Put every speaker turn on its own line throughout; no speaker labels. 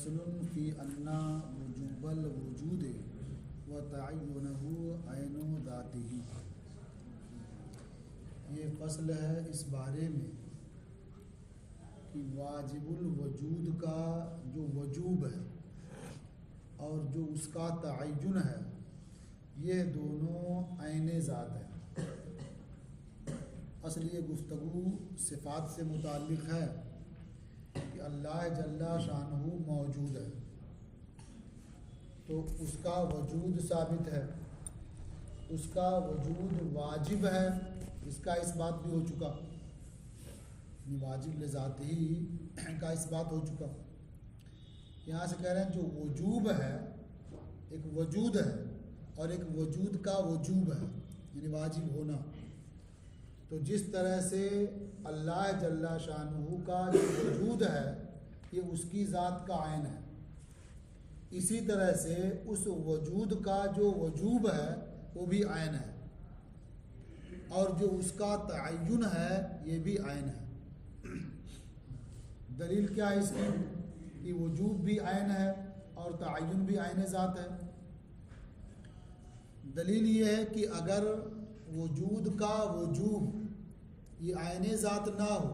فصل فی ان وجوب الوجود و تعینہ عین ذاتہ. یہ فصل ہے اس بارے میں کہ واجب الوجود کا جو وجوب ہے اور جو اس کا تعین ہے یہ دونوں عین ذات ہیں. اصل یہ گفتگو صفات سے متعلق ہے کہ اللہ جل شانہ موجود ہے تو اس کا وجود ثابت ہے، اس کا وجود واجب ہے، اس کا اس بات بھی ہو چکا، واجب لذات ہی کا اس بات ہو چکا. یہاں سے کہہ رہے ہیں جو وجوب ہے، ایک وجود ہے اور ایک وجود کا وجوب ہے یعنی واجب ہونا. تو جس طرح سے اللہ جل شانہ کا جو وجود ہے یہ اس کی ذات کا عین ہے، اسی طرح سے اس وجود کا جو وجوب ہے وہ بھی عین ہے اور جو اس کا تعین ہے یہ بھی عین ہے. دلیل کیا ہے اس کی کہ وجوب بھی عین ہے اور تعین بھی عین ذات ہے؟ دلیل یہ ہے کہ اگر وجود کا وجوب یہ عین ذات نہ ہو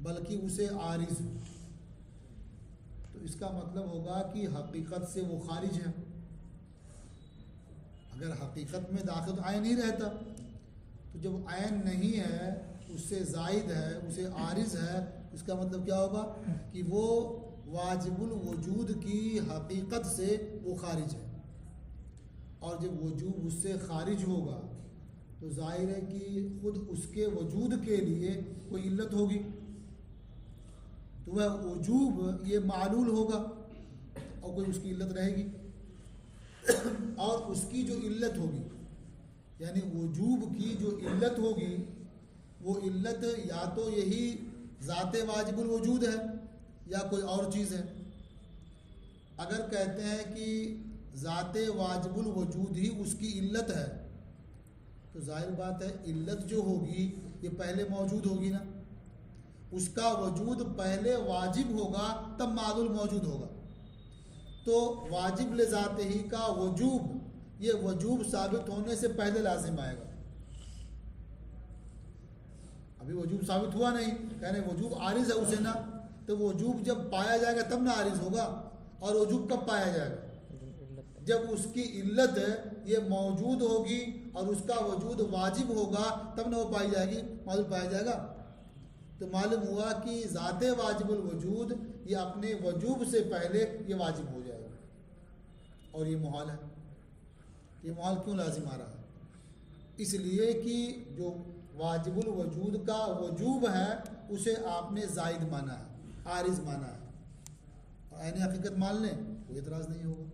بلکہ اسے عارض ہو تو اس کا مطلب ہوگا کہ حقیقت سے وہ خارج ہے. اگر حقیقت میں داخل عین ہی رہتا تو جب عین نہیں ہے اس سے زائد ہے، اسے عارض ہے، اس کا مطلب کیا ہوگا کہ وہ واجب الوجود کی حقیقت سے وہ خارج ہے. اور جب وجوب اس سے خارج ہوگا تو ظاہر ہے کہ خود اس کے وجود کے لیے کوئی علت ہوگی تو وہ وجوب یہ معلول ہوگا اور کوئی اس کی علت رہے گی اور اس کی جو علت ہوگی یعنی وجوب کی جو علت ہوگی وہ علت یا تو یہی ذات واجب الوجود ہے یا کوئی اور چیز ہے. اگر کہتے ہیں کہ ذات واجب الوجود ہی اس کی علت ہے تو ظاہر بات ہے علت جو ہوگی یہ پہلے موجود ہوگی نا، اس کا وجود پہلے واجب ہوگا تب معلول موجود ہوگا. تو واجب لذات ہی کا وجوب یہ وجوب ثابت ہونے سے پہلے لازم آئے گا. ابھی وجوب ثابت ہوا نہیں، کہنے وجوب عارض ہے اسے نا، تو وجوب جب پایا جائے گا تب نہ عارض ہوگا. اور وجوب کب پایا جائے گا؟ جب اس کی علت یہ موجود ہوگی اور اس کا وجود واجب ہوگا تب نہ وہ پائی جائے گی، معلوم پایا جائے گا. تو معلوم ہوا کہ ذات واجب الوجود یہ اپنے وجوب سے پہلے یہ واجب ہو جائے گا اور یہ محال ہے. یہ محال کیوں لازم آ رہا ہے؟ اس لیے کہ جو واجب الوجود کا وجوب ہے اسے آپ نے زائد مانا ہے، عارض مانا ہے، اور عین حقیقت مان لیں کوئی اعتراض نہیں ہوگا.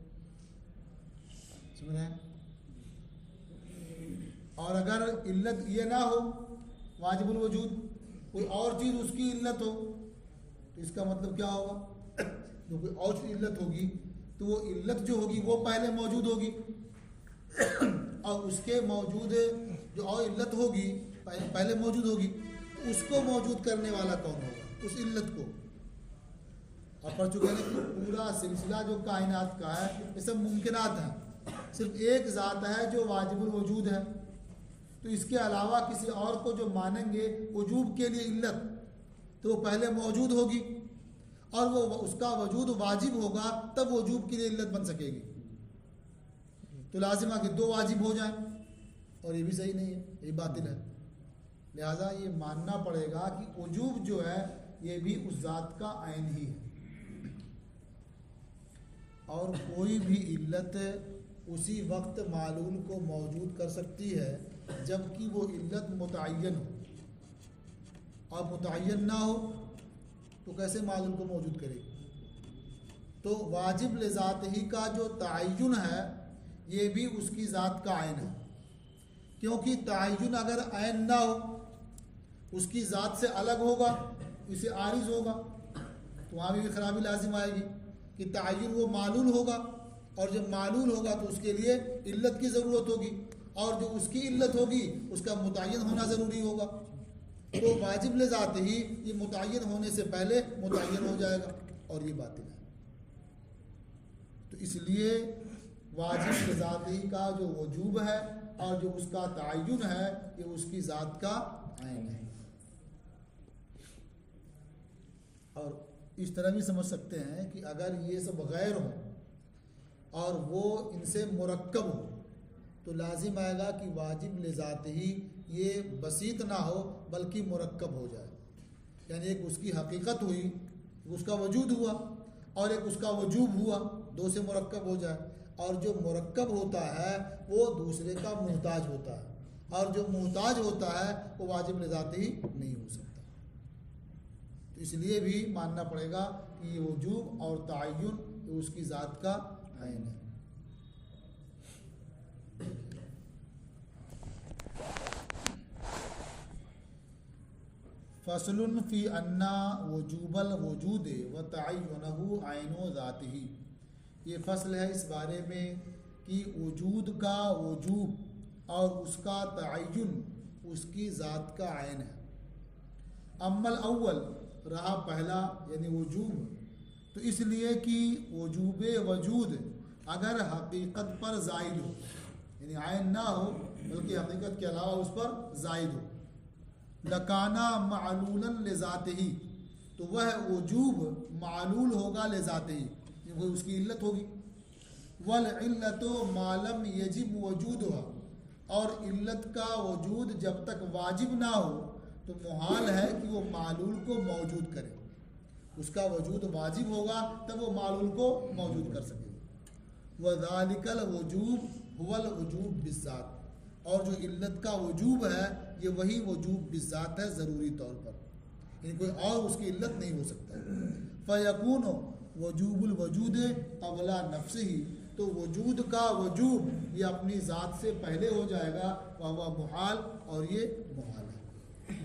سمجھ رہے ہیں؟ اور اگر علت یہ نہ ہو واجب الوجود کوئی اور چیز اس کی علت ہو تو اس کا مطلب کیا ہوگا؟ جو کوئی اور چیز علت ہوگی تو وہ علت جو ہوگی وہ پہلے موجود ہوگی اور اس کے موجود جو اور علت ہوگی پہلے موجود ہوگی، اس کو موجود کرنے والا کون ہوگا؟ اس علت کو. اور پڑھ چکے ہیں کہ پورا سلسلہ جو کائنات کا ہے یہ سب ممکنات ہیں، صرف ایک ذات ہے جو واجب الوجود ہے. تو اس کے علاوہ کسی اور کو جو مانیں گے وجوب کے لیے علت تو وہ پہلے موجود ہوگی اور وہ اس کا وجود واجب ہوگا تب وجوب کے لیے علت بن سکے گی. تو لازم ہے کہ دو واجب ہو جائیں اور یہ بھی صحیح نہیں ہے، یہ باطل ہے. لہٰذا یہ ماننا پڑے گا کہ وجوب جو ہے یہ بھی اس ذات کا عین ہی ہے اور کوئی بھی علت اسی وقت معلول کو موجود کر سکتی ہے جب کہ وہ علت متعین ہو، اور متعین نہ ہو تو کیسے معلول کو موجود کرے گی؟ تو واجب لذات ہی کا جو تعین ہے یہ بھی اس کی ذات کا عین ہے، کیونکہ تعین اگر عین نہ ہو اس کی ذات سے الگ ہوگا، اسے عارض ہوگا تو وہاں بھی خرابی لازم آئے گی کہ تعین وہ معلول ہوگا اور جب معلول ہوگا تو اس کے لیے علت کی ضرورت ہوگی اور جو اس کی علت ہوگی اس کا متعین ہونا ضروری ہوگا. تو واجب لذات ہی یہ متعین ہونے سے پہلے متعین ہو جائے گا اور یہ باطل ہے. تو اس لیے واجب ذاتی کا جو وجوب ہے اور جو اس کا تعین ہے یہ اس کی ذات کا عین ہے. اور اس طرح بھی سمجھ سکتے ہیں کہ اگر یہ سب غیر ہوں اور وہ ان سے مرکب ہو تو لازم آئے گا کہ واجب لذات ہی یہ بسیط نہ ہو بلکہ مرکب ہو جائے. یعنی ایک اس کی حقیقت ہوئی، اس کا وجود ہوا، اور ایک اس کا وجوب ہوا، دو سے مرکب ہو جائے. اور جو مرکب ہوتا ہے وہ دوسرے کا محتاج ہوتا ہے، اور جو محتاج ہوتا ہے وہ واجب لذات ہی نہیں ہو سکتا. تو اس لیے بھی ماننا پڑے گا کہ یہ وجوب اور تعین یہ اس کی ذات کا عین ہے. فصل فی انا وجوب الوجود و تعینہ عین ذاتہ. یہ فصل ہے اس بارے میں کہ وجود کا وجوب اور اس کا تعین اس کی ذات کا عین ہے. اما الاول رہا پہلا یعنی وجوب، تو اس لیے کہ وجوب وجود اگر حقیقت پر زائد ہو، یعنی عین نہ ہو بلکہ حقیقت کے علاوہ اس پر زائد ہو، لکانا معلولا لذاتہ، تو وہ وجوب معلول ہوگا لذاتہ، وہ اس کی علت ہوگی. والعلت ما لم یجب وجودها، اور علت کا وجود جب تک واجب نہ ہو تو محال ہے کہ وہ معلول کو موجود کرے. اس کا وجود واجب ہوگا تب وہ معلول کو موجود کر سکے. وذالک الوجوب هو الوجوب بالذات، اور جو علت کا وجوب ہے یہ وہی وجوب بالذات ہے ضروری طور پر، یعنی کوئی اور اس کی علت نہیں ہو سکتا. فیکون وجوب الوجود قبل نفسہ، تو وجود کا وجوب یہ اپنی ذات سے پہلے ہو جائے گا، وہ محال، اور یہ محال ہے.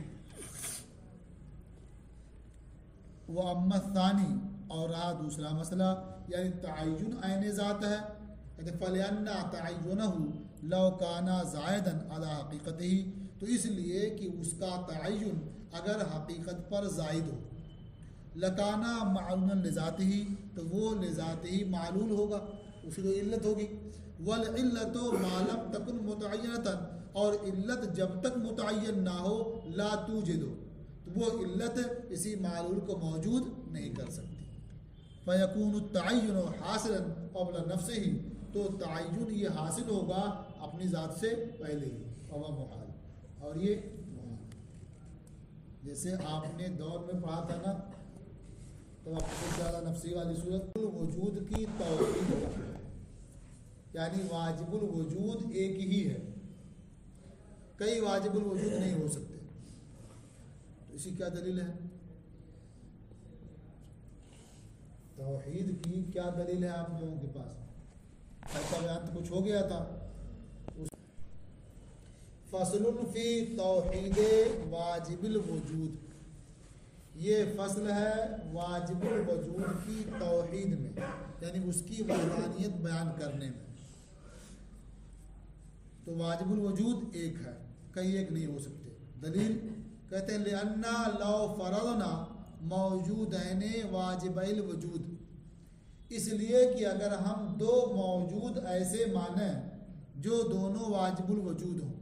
وہ اما الثانی، اور رہا دوسرا مسئلہ یعنی تعین عین ذات ہے. فلأن تعینہ لو کان زائدا علی حقیقتہ، تو اس لیے کہ اس کا تعین اگر حقیقت پر زائد ہو، لکانا معلولا لذاتہ، تو وہ لذاتہ معلول ہوگا، اس کی علت ہوگی. والعلت ما لم تکن متعینۃ، اور علت جب تک متعین نہ ہو لا توجد، تو وہ علت اسی معلول کو موجود نہیں کر سکتی. فیکون التعین حاصلا قبل نفسہ، تو تعین یہ حاصل ہوگا اپنی ذات سے پہلے ہی، اور محال، اور یہ محال. جیسے آپ نے دور میں پڑھا تھا نا، تو آپ کو زیادہ نفسی والی صورت وجود کی توحید، یعنی واجب الوجود ایک ہی ہے، کئی واجب الوجود نہیں ہو سکتے. تو اسی کیا دلیل ہے؟ توحید کی کیا دلیل ہے آپ لوگوں کے پاس؟ ایسا بیان تو کچھ ہو گیا تھا. فصل فی توحید واجب الوجود، یہ فصل ہے واجب الوجود کی توحید میں، یعنی اس کی وحدانیت بیان کرنے میں. تو واجب الوجود ایک ہے، کئی ایک نہیں ہو سکتے. دلیل کہتے ہیں لأننا لو فرضنا موجودین واجبی الوجود، اس لیے کہ اگر ہم دو موجود ایسے مانیں جو دونوں واجب الوجود ہوں،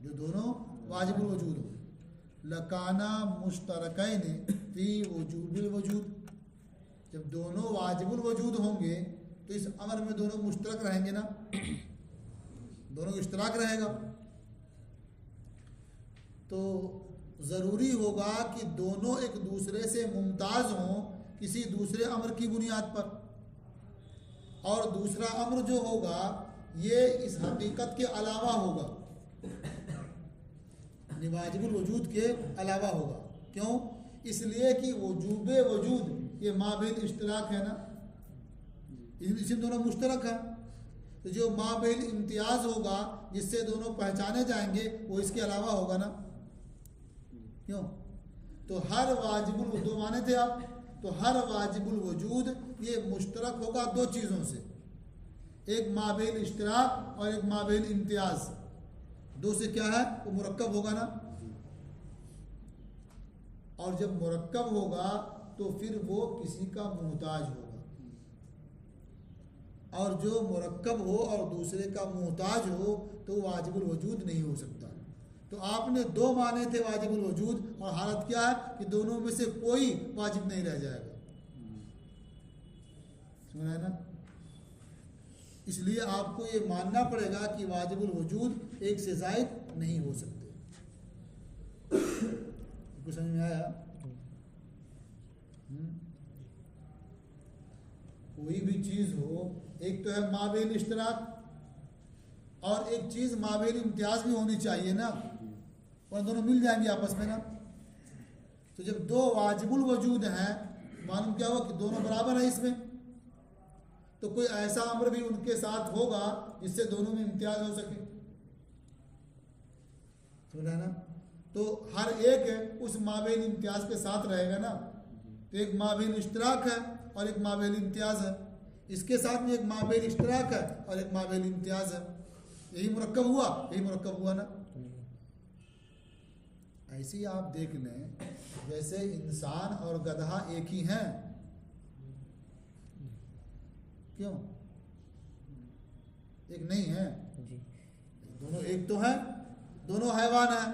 جو دونوں واجب الوجود ہوں، لکانا مشترکین فی وجوب الوجود، جب دونوں واجب الوجود ہوں گے تو اس امر میں دونوں مشترک رہیں گے نا، دونوں اشتراک رہے گا. تو ضروری ہوگا کہ دونوں ایک دوسرے سے ممتاز ہوں کسی دوسرے امر کی بنیاد پر، اور دوسرا امر جو ہوگا یہ اس حقیقت کے علاوہ ہوگا، واجب الوجود کے علاوہ ہوگا. کیوں؟ اس لیے کہ وجوب وجود یہ مابین اشتراک ہے نا، اس میں دونوں مشترک ہیں. تو جو مابین امتیاز ہوگا جس سے دونوں پہچانے جائیں گے وہ اس کے علاوہ ہوگا نا. کیوں؟ تو ہر واجب الوجود مانے تھے آپ، تو ہر واجب الوجود یہ مشترک ہوگا دو چیزوں سے، ایک مابین اشتراک اور ایک مابین امتیاز. دو سے کیا ہے؟ وہ مرکب ہوگا نا. اور جب مرکب ہوگا تو پھر وہ کسی کا محتاج ہوگا. اور جو مرکب ہو اور دوسرے کا محتاج ہو تو واجب الوجود نہیں ہو سکتا. تو آپ نے دو معنی تھے واجب الوجود، اور حالت کیا ہے کہ دونوں میں سے کوئی واجب نہیں رہ جائے گا. سنا ہے نا؟ اس لیے آپ کو یہ ماننا پڑے گا کہ واجب الوجود ایک سے زائد نہیں ہو سکتے. کچھ سمجھ میں آیا؟ کوئی بھی چیز ہو، ایک تو ہے مابین اشتراک، اور ایک چیز مابین امتیاز بھی ہونی چاہیے نا، اور دونوں مل جائیں گے آپس میں نا. تو جب دو واجب الوجود ہیں، معلوم کیا ہوا کہ دونوں برابر ہیں اس میں، تو کوئی ایسا امر بھی ان کے ساتھ ہوگا جس سے دونوں میں امتیاز ہو سکے. سمجھا نا؟ تو ہر ایک اس مابین امتیاز کے ساتھ رہے گا نا. تو ایک مابین اشتراک ہے اور ایک مابین امتیاز ہے، اس کے ساتھ میں ایک مابین اشتراک ہے اور ایک مابین امتیاز ہے. یہی مرکب ہوا، یہی مرکب ہوا نا. ایسی آپ دیکھ لیں جیسے انسان اور گدھا ایک ہی ہیں. کیوں؟ ایک نہیں ہے، دونوں ایک تو ہیں، دونوں حیوان ہیں.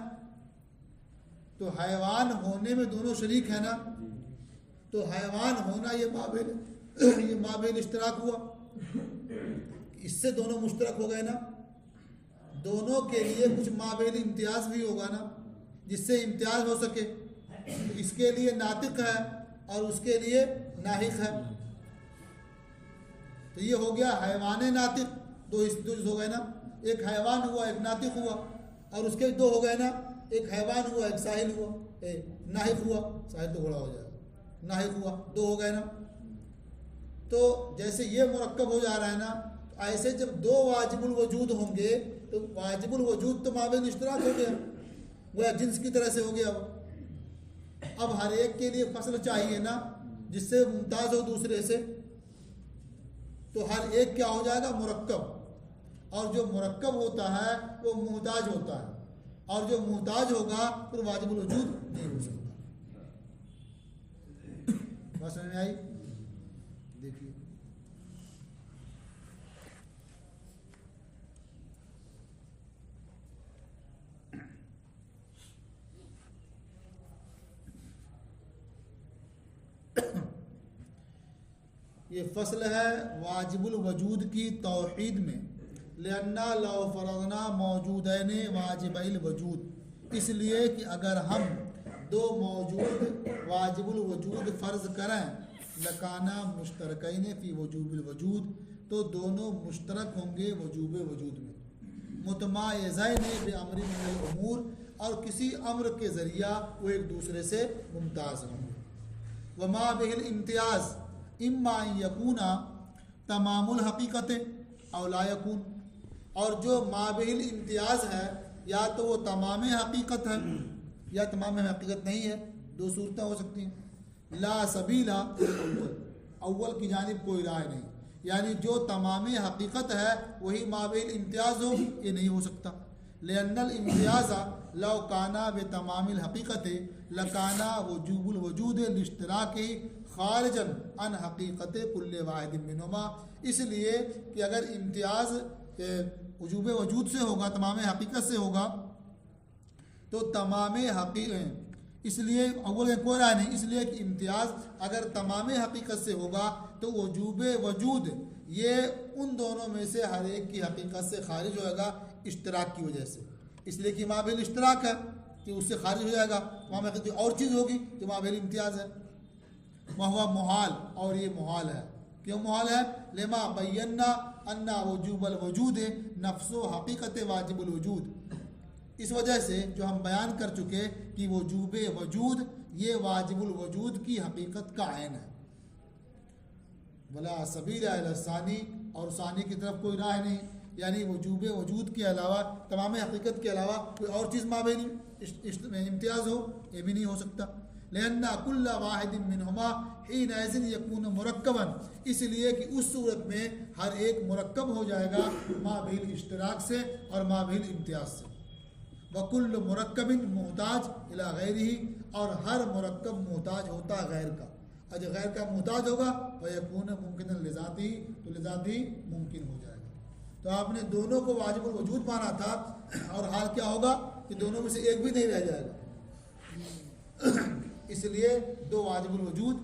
تو حیوان ہونے میں دونوں شریک ہیں نا. تو حیوان ہونا یہ مابین اشتراک ہوا، اس سے دونوں مشترک ہو گئے نا. دونوں کے لیے کچھ مابین امتیاز بھی ہوگا نا، جس سے امتیاز ہو سکے. تو اس کے لیے ناطق ہے اور اس کے لیے ناحق ہے. تو یہ ہو گیا حیوان ناطق، دو ہو گئے نا. ایک حیوان ہوا، ایک ناطق ہوا، اور اس کے دو ہو گئے نا. ایک حیوان ہوا، ایک ساحل ہوا، ناحق ہوا. ساحل تو گھوڑا ہو جائے گا. ناحق ہوا، دو ہو گئے نا. تو جیسے یہ مرکب ہو جا رہا ہے نا، ایسے جب دو واجب الوجود ہوں گے تو واجب الوجود تو مابین اشتراک ہو گیا، وہ جنس کی طرح سے ہو گیا. اب ہر ایک کے لیے فصل چاہیے نا جس سے ممتاز ہو دوسرے سے. تو ہر ایک کیا ہو جائے گا؟ مرکب. اور جو مرکب ہوتا ہے وہ محتاج ہوتا ہے، اور جو محتاج ہوگا پھر واجب الوجود نہیں ہو سکتا. بات سمجھ میں آئی؟ دیکھیے یہ فصل ہے واجب الوجود کی توحید میں. لأننا لو فرضنا موجودین واجب الوجود، اس لیے کہ اگر ہم دو موجود واجب الوجود فرض کریں، لکانا مشترکین فی وجوب الوجود، تو دونوں مشترک ہوں گے وجوب وجود میں. متمایزین بامر من الامور، اور کسی امر کے ذریعہ وہ ایک دوسرے سے ممتاز ہوں گے. وما بہ الامتیاز اما ان یکون تمام الحقیقت او لا یکون، اور جو مابہ الامتیاز ہے یا تو وہ تمام حقیقت ہے یا تمام حقیقت نہیں ہے. دو صورتیں ہو سکتی ہیں. لا سبیلا اول کی جانب کوئی رائے نہیں، یعنی جو تمام حقیقت ہے وہی مابہ الامتیاز ہو، یہ نہیں ہو سکتا. لأن الامتیاز لو کانا بتمام الحقیقت لکانا وجوب الوجود الاشتراک خارجا عن حقیقت کل واحد منہما. اس لیے کہ اگر امتیاز وجوب وجود سے ہوگا، تمام حقیقت سے ہوگا، تو تمام حقیقت، اس لیے اول کوئی رائے نہیں، اس لیے کہ امتیاز اگر تمام حقیقت سے ہوگا تو وجوب وجود یہ ان دونوں میں سے ہر ایک کی حقیقت سے خارج ہوئے گا اشتراک کی وجہ سے. اس لیے کہ مابین اشتراک ہے کہ اس سے خارج ہو جائے گا. وہاں میں اور چیز ہوگی جو مابین امتیاز ہے. وہو محال، اور یہ محال ہے. کیوں محال ہے؟ لما بینا ان وجوب الوجود نفس و حقیقت واجب الوجود، اس وجہ سے جو ہم بیان کر چکے کہ وجوب وجود یہ واجب الوجود کی حقیقت کا عین ہے. ولا سبیل الی الثانی، اور ثانی کی طرف کوئی راہ نہیں، یعنی وجوب وجود کے علاوہ، تمام حقیقت کے علاوہ کوئی اور چیز مابین امتیاز ہو، یہ بھی نہیں ہو سکتا. لأن كل واحد منهما حينئذ يكون مرکبا، اس لیے کہ اس صورت میں ہر ایک مرکب ہو جائے گا مابین اشتراک سے اور مابین امتیاز سے. وكل مرکب محتاج الى غیرہ، اور ہر مرکب محتاج ہوتا غیر کا. اور جو غیر کا محتاج ہوگا فیکون ممکن لذاتی تو لذاتی ممکن ہو جائے گا. تو آپ نے دونوں کو واجب الوجود مانا تھا اور حال کیا ہوگا کہ دونوں میں سے ایک بھی نہیں رہ جائے گا. اس لیے دو واجب الوجود